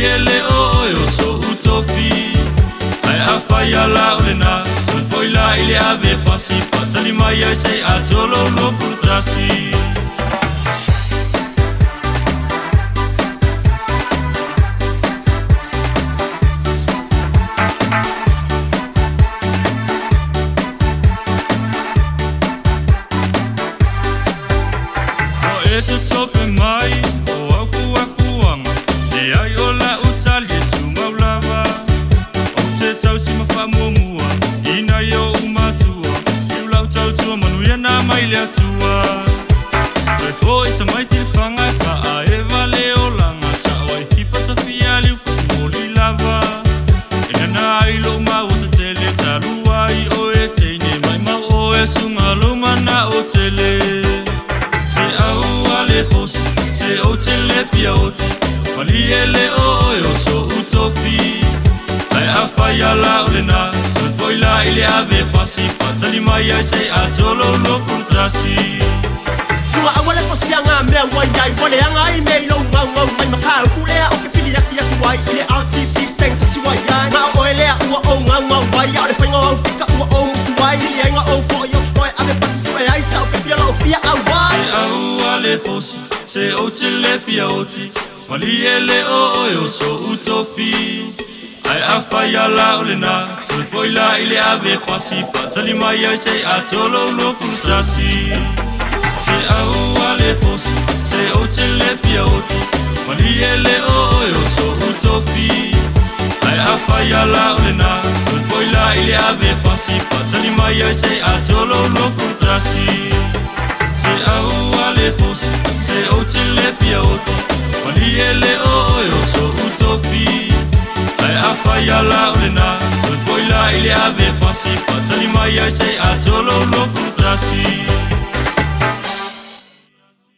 Maliele o yo so utofi ai afaya la olena sun foila ile ave pasi fatali maya sei atolo no frutrasi o tope mai o afu e ai ola utali tu maulava o te tau si mafamomua ina yo umatua i lau tau tua manuia na mai le atua sai fo i tamai te whanga e wha e vale o langa sa o ai tipa ta fia liu fasimoli lava e nana ai lo ma o te tele tarua i o e teine mai mau o e sunga lo mana o tele se au ale fosi se o tele fia o te Maliele o yo so utofi ai afaya la olena sun foila ile ave pasi fatali maya sei atolo no frutrasi Sua awale fosianga me wai wale anga I me lo ngau mai maka kulea o ke pili yaki wai ile RTP stand taxi wai na oile ua o ngau wai ale fenga o fika ua o musuai sili ainga o fo yo koi ave pasi sua ai sa pe pia lo fia awai au ale fosi se o tele fia oti Maliele o yo so utofi ai afaya la olena sun foila ile ave pasi fatali maya sei atolo no frutrasi se au ale fosi se o tele fia oti Maliele o yo so utofi ai afaya la olena sun foila ile ave pasi fatali maya sei atolo no frutrasi se au ale fosi se o tele fia oti Maliele o yo so utofi ai afaya la olena sun foila ile ave pasi fatali maya sei atolo no frutrasi